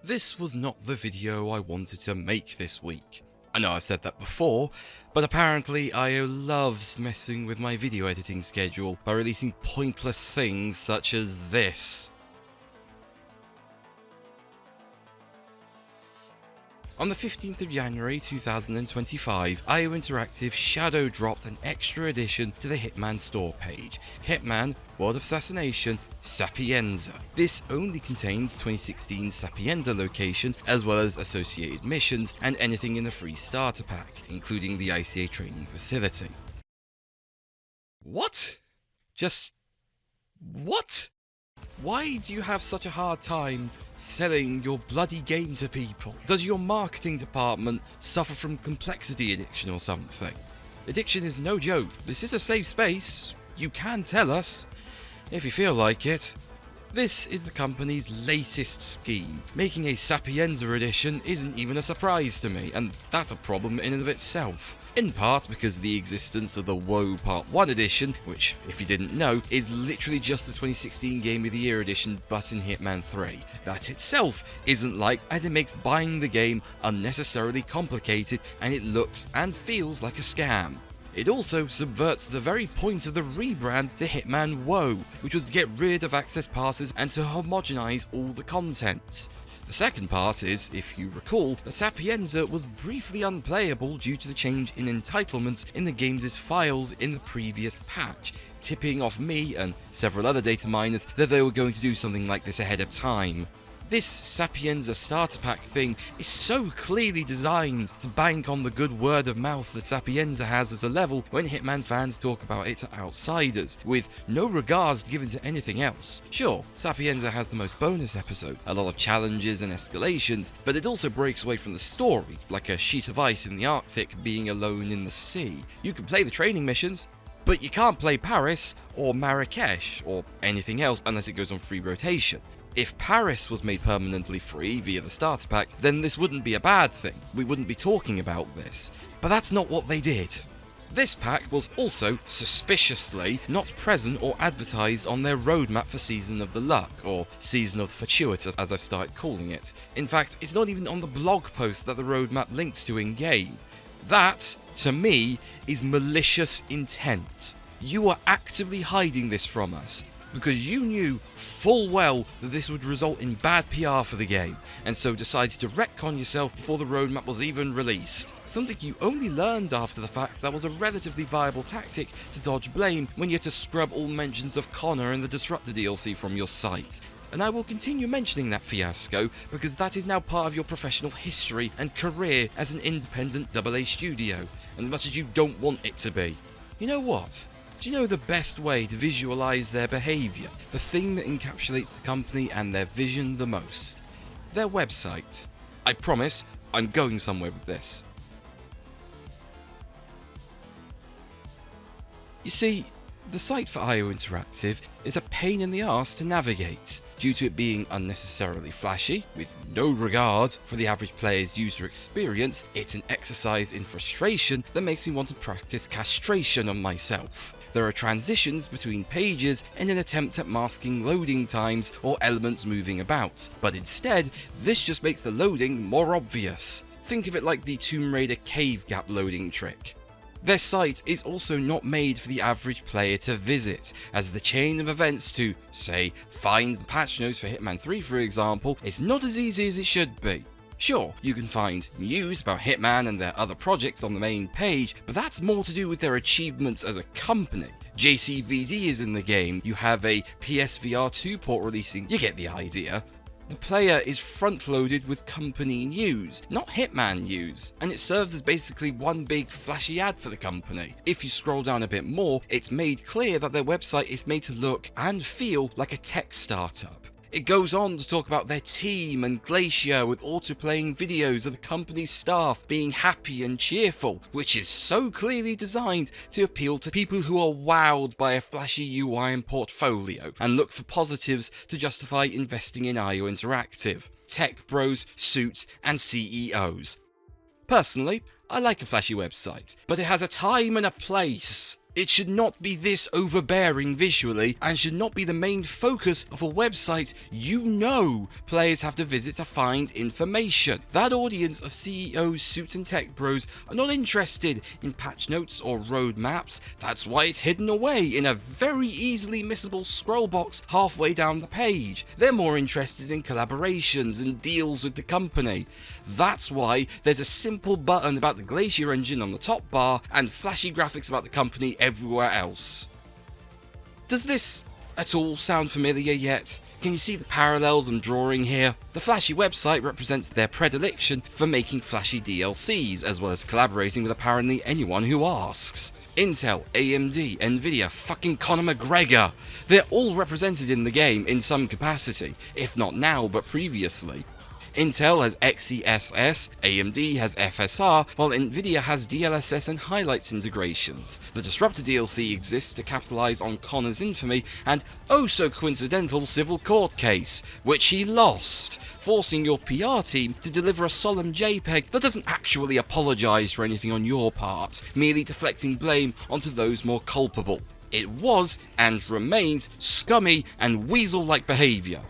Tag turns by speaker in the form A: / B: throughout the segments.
A: This was not the video I wanted to make this week. I know I've said that before, but apparently IO loves messing with my video editing schedule by releasing pointless things such as this. On the 15th of January 2025, IO Interactive shadow dropped an extra addition to the Hitman store page, Hitman World of Assassination Sapienza. This only contains 2016 Sapienza location as well as associated missions and anything in the free starter pack, including the ICA training facility. What? Just... what? Why do you have such a hard time selling your bloody game to people? Does your marketing department suffer from complexity addiction or something? Addiction is no joke. This is a safe space. You can tell us, if you feel like it. This is the company's latest scheme. Making a Sapienza edition isn't even a surprise to me, and that's a problem in and of itself. In part because of the existence of the WoW Part 1 edition, which, if you didn't know, is literally just the 2016 Game of the Year edition but in Hitman 3. That itself isn't liked, as it makes buying the game unnecessarily complicated and it looks and feels like a scam. It also subverts the very point of the rebrand to Hitman WoW, which was to get rid of access passes and to homogenize all the content. The second part is, if you recall, that Sapienza was briefly unplayable due to the change in entitlements in the game's files in the previous patch, tipping off me and several other data miners that they were going to do something like this ahead of time. This Sapienza starter pack thing is so clearly designed to bank on the good word of mouth that Sapienza has as a level when Hitman fans talk about it to outsiders, with no regards given to anything else. Sure, Sapienza has the most bonus episodes, a lot of challenges and escalations, but it also breaks away from the story, like a sheet of ice in the Arctic being alone in the sea. You can play the training missions, but you can't play Paris or Marrakesh or anything else unless it goes on free rotation. If Paris was made permanently free via the starter pack, then this wouldn't be a bad thing. We wouldn't be talking about this. But that's not what they did. This pack was also, suspiciously, not present or advertised on their roadmap for Season of the Luck, or Season of the Fortuitous as I've started calling it. In fact, it's not even on the blog post that the roadmap links to in-game. That, to me, is malicious intent. You are actively hiding this from us, because you knew full well that this would result in bad PR for the game, and so decided to retcon yourself before the roadmap was even released. Something you only learned after the fact that was a relatively viable tactic to dodge blame when you had to scrub all mentions of Connor and the Disruptor DLC from your site. And I will continue mentioning that fiasco because that is now part of your professional history and career as an independent AA studio, as much as you don't want it to be. You know what? Do you know the best way to visualize their behavior? The thing that encapsulates the company and their vision the most? Their website. I promise, I'm going somewhere with this. You see, the site for IO Interactive is a pain in the arse to navigate, due to it being unnecessarily flashy, with no regard for the average player's user experience. It's an exercise in frustration that makes me want to practice castration on myself. There are transitions between pages in an attempt at masking loading times or elements moving about, but instead, this just makes the loading more obvious. Think of it like the Tomb Raider cave gap loading trick. Their site is also not made for the average player to visit, as the chain of events to, say, find the patch notes for Hitman 3 for example, is not as easy as it should be. Sure, you can find news about Hitman and their other projects on the main page, but that's more to do with their achievements as a company. JCVD is in the game, you have a PSVR 2 port releasing, you get the idea. The player is front-loaded with company news, not Hitman news, and it serves as basically one big flashy ad for the company. If you scroll down a bit more, it's made clear that their website is made to look and feel like a tech startup. It goes on to talk about their team and Glacier with auto-playing videos of the company's staff being happy and cheerful, which is so clearly designed to appeal to people who are wowed by a flashy UI and portfolio and look for positives to justify investing in IO Interactive. Tech bros, suits, and CEOs. Personally, I like a flashy website, but it has a time and a place. It should not be this overbearing visually, and should not be the main focus of a website you know players have to visit to find information. That audience of CEOs, suits and tech bros are not interested in patch notes or roadmaps. That's why it's hidden away in a very easily missable scroll box halfway down the page. They're more interested in collaborations and deals with the company. That's why there's a simple button about the Glacier engine on the top bar and flashy graphics about the company everywhere else. Does this at all sound familiar yet? Can you see the parallels I'm drawing here? The flashy website represents their predilection for making flashy DLCs, as well as collaborating with apparently anyone who asks. Intel, AMD, Nvidia, fucking Conor McGregor. They're all represented in the game in some capacity, if not now but previously. Intel has XeSS, AMD has FSR, while Nvidia has DLSS and highlights integrations. The Disruptor DLC exists to capitalise on Conor's infamy and oh so coincidental civil court case, which he lost, forcing your PR team to deliver a solemn JPEG that doesn't actually apologise for anything on your part, merely deflecting blame onto those more culpable. It was, and remains, scummy and weasel-like behaviour.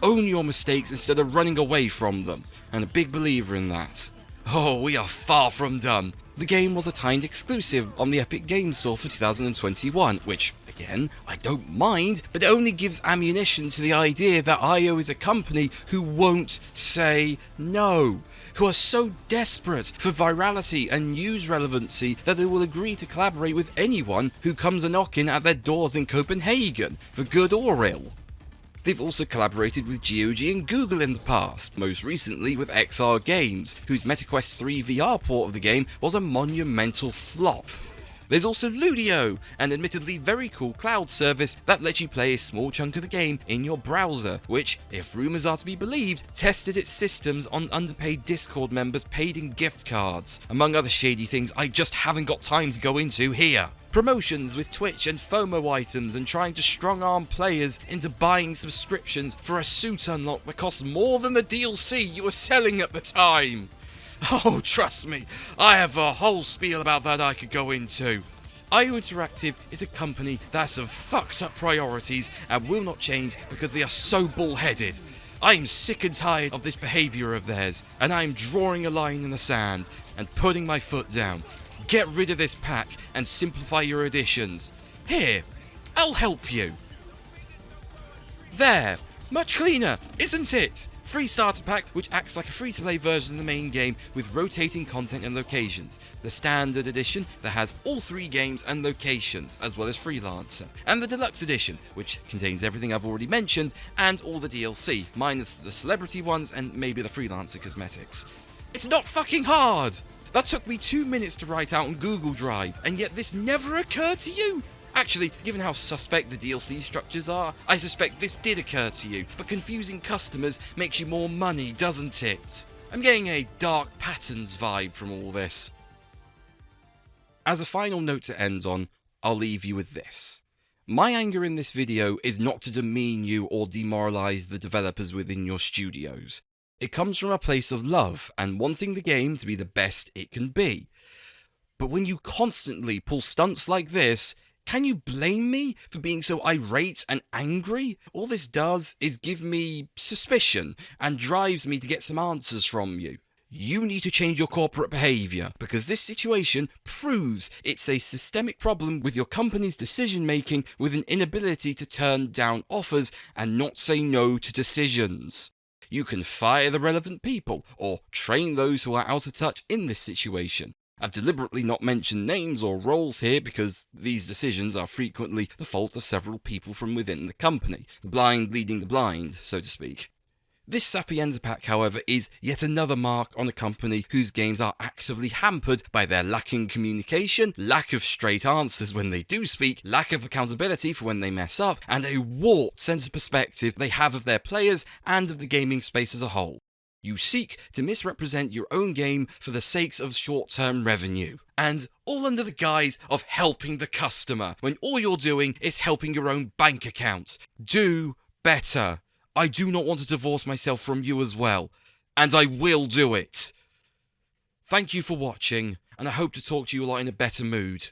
A: Own your mistakes instead of running away from them, and a big believer in that. Oh, we are far from done. The game was a timed exclusive on the Epic Games Store for 2021, which, again, I don't mind, but it only gives ammunition to the idea that IO is a company who won't say no, who are so desperate for virality and news relevancy that they will agree to collaborate with anyone who comes a-knocking at their doors in Copenhagen, for good or ill. They've also collaborated with GOG and Google in the past, most recently with XR Games, whose MetaQuest 3 VR port of the game was a monumental flop. There's also Ludio, an admittedly very cool cloud service that lets you play a small chunk of the game in your browser, which, if rumours are to be believed, tested its systems on underpaid Discord members paid in gift cards, among other shady things I just haven't got time to go into here. Promotions with Twitch and FOMO items, and trying to strong-arm players into buying subscriptions for a suit unlock that costs more than the DLC you were selling at the time. Oh, trust me, I have a whole spiel about that I could go into. IO Interactive is a company that has some fucked up priorities and will not change because they are so bullheaded. I am sick and tired of this behaviour of theirs, and I am drawing a line in the sand and putting my foot down. Get rid of this pack and simplify your additions. Here, I'll help you. There, much cleaner, isn't it? Free starter pack, which acts like a free-to-play version of the main game with rotating content and locations. The standard edition that has all 3 games and locations, as well as Freelancer. And the deluxe edition, which contains everything I've already mentioned and all the DLC, minus the celebrity ones and maybe the Freelancer cosmetics. It's not fucking hard! That took me 2 minutes to write out on Google Drive, and yet this never occurred to you? Actually, given how suspect the DLC structures are, I suspect this did occur to you, but confusing customers makes you more money, doesn't it? I'm getting a Dark Patterns vibe from all this. As a final note to end on, I'll leave you with this. My anger in this video is not to demean you or demoralise the developers within your studios. It comes from a place of love and wanting the game to be the best it can be. But when you constantly pull stunts like this, can you blame me for being so irate and angry? All this does is give me suspicion and drives me to get some answers from you. You need to change your corporate behaviour, because this situation proves it's a systemic problem with your company's decision making, with an inability to turn down offers and not say no to decisions. You can fire the relevant people, or train those who are out of touch in this situation. I've deliberately not mentioned names or roles here because these decisions are frequently the fault of several people from within the company, the blind leading the blind, so to speak. This Sapienza pack, however, is yet another mark on a company whose games are actively hampered by their lacking communication, lack of straight answers when they do speak, lack of accountability for when they mess up, and a warped sense of perspective they have of their players and of the gaming space as a whole. You seek to misrepresent your own game for the sakes of short-term revenue, and all under the guise of helping the customer, when all you're doing is helping your own bank account. Do better. I do not want to divorce myself from you as well, and I will do it. Thank you for watching, and I hope to talk to you a lot in a better mood.